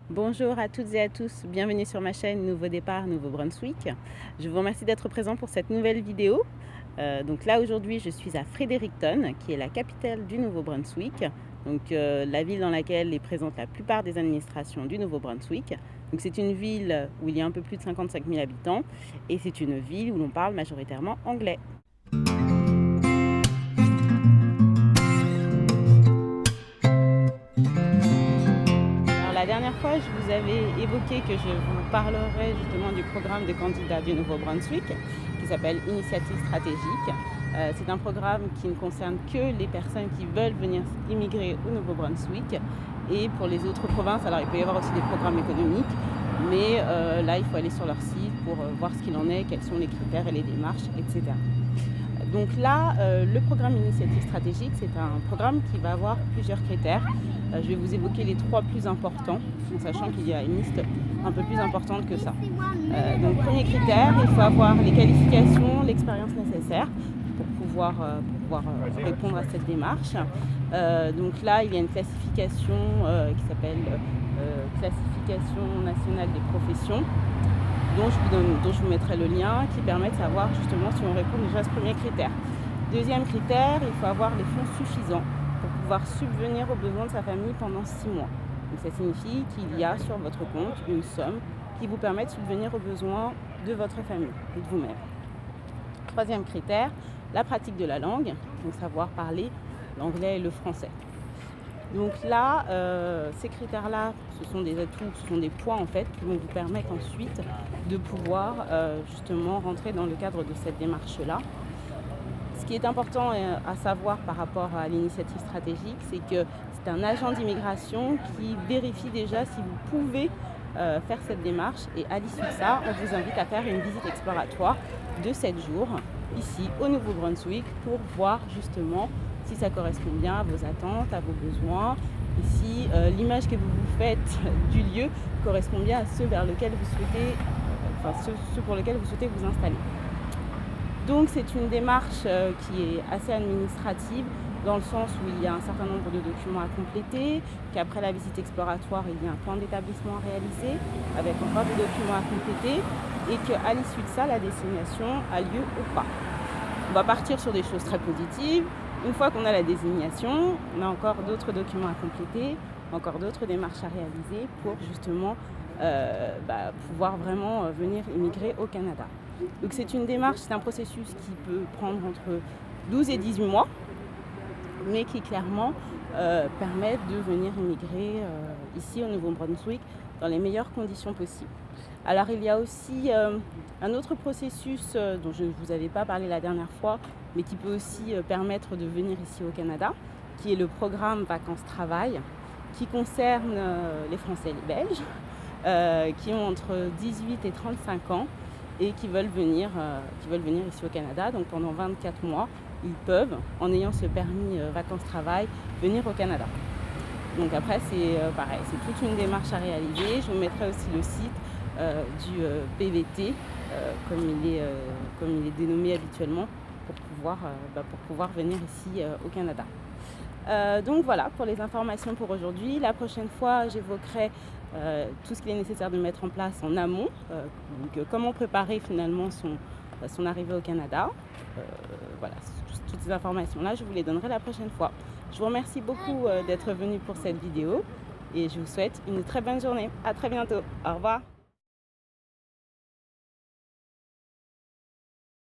Bonjour à toutes et à tous, bienvenue sur ma chaîne Nouveau Départ, Nouveau-Brunswick. Je vous remercie d'être présent pour cette nouvelle vidéo. Donc là aujourd'hui je suis à Fredericton, qui est la capitale du Nouveau-Brunswick, la ville dans laquelle est présente la plupart des administrations du Nouveau-Brunswick. Donc c'est une ville où il y a un peu plus de 55 000 habitants et c'est une ville où l'on parle majoritairement anglais. La dernière fois, je vous avais évoqué que je vous parlerai justement du programme de candidats du Nouveau-Brunswick qui s'appelle Initiative stratégique. C'est un programme qui ne concerne que les personnes qui veulent venir immigrer au Nouveau-Brunswick et pour les autres provinces. Alors il peut y avoir aussi des programmes économiques, mais là il faut aller sur leur site pour voir ce qu'il en est, quels sont les critères et les démarches, etc. Donc là, le programme Initiative stratégique, c'est un programme qui va avoir plusieurs critères. Je vais vous évoquer les 3 plus importants, en sachant qu'il y a une liste un peu plus importante que ça. Donc premier critère, il faut avoir les qualifications, l'expérience nécessaire pour pouvoir répondre à cette démarche. Donc là, il y a une classification qui s'appelle Classification nationale des professions, dont je vous mettrai le lien, qui permet de savoir justement si on répond déjà à ce premier critère. Deuxième critère, il faut avoir les fonds suffisants pour pouvoir subvenir aux besoins de sa famille pendant 6 mois. Donc ça signifie qu'il y a sur votre compte une somme qui vous permet de subvenir aux besoins de votre famille et de vous-même. Troisième critère, la pratique de la langue, donc savoir parler l'anglais et le français. Donc là, ces critères-là, ce sont des atouts, ce sont des points en fait qui vont vous permettre ensuite de pouvoir justement rentrer dans le cadre de cette démarche-là. Ce qui est important à savoir par rapport à l'initiative stratégique, c'est que c'est un agent d'immigration qui vérifie déjà si vous pouvez faire cette démarche, et à l'issue de ça, on vous invite à faire une visite exploratoire de 7 jours ici au Nouveau-Brunswick pour voir justement si ça correspond bien à vos attentes, à vos besoins, et si l'image que vous vous faites du lieu correspond bien à ceux vers lequel vous souhaitez, ceux pour lesquels vous souhaitez vous installer. Donc c'est une démarche qui est assez administrative, dans le sens où il y a un certain nombre de documents à compléter, qu'après la visite exploratoire, il y a un plan d'établissement à réaliser, avec encore des documents à compléter, et qu'à l'issue de ça, la désignation a lieu ou pas. On va partir sur des choses très positives. Une fois qu'on a la désignation, on a encore d'autres documents à compléter, encore d'autres démarches à réaliser pour justement pouvoir vraiment venir immigrer au Canada. Donc c'est une démarche, c'est un processus qui peut prendre entre 12 et 18 mois, mais qui clairement permet de venir immigrer ici au Nouveau-Brunswick dans les meilleures conditions possibles. Alors il y a aussi un autre processus dont je ne vous avais pas parlé la dernière fois, mais qui peut aussi permettre de venir ici au Canada, qui est le programme Vacances-Travail, qui concerne les Français et les Belges, qui ont entre 18 et 35 ans et qui veulent venir ici au Canada. Donc pendant 24 mois, ils peuvent, en ayant ce permis Vacances-Travail, venir au Canada. Donc après, c'est pareil, c'est toute une démarche à réaliser. Je vous mettrai aussi le site du PVT, comme il est dénommé habituellement, pour pouvoir venir ici au Canada. Donc voilà pour les informations pour aujourd'hui. La prochaine fois, j'évoquerai tout ce qu'il est nécessaire de mettre en place en amont, comment préparer finalement son arrivée au Canada. Voilà, toutes ces informations-là, je vous les donnerai la prochaine fois. Je vous remercie beaucoup d'être venu pour cette vidéo et je vous souhaite une très bonne journée. À très bientôt. Au revoir.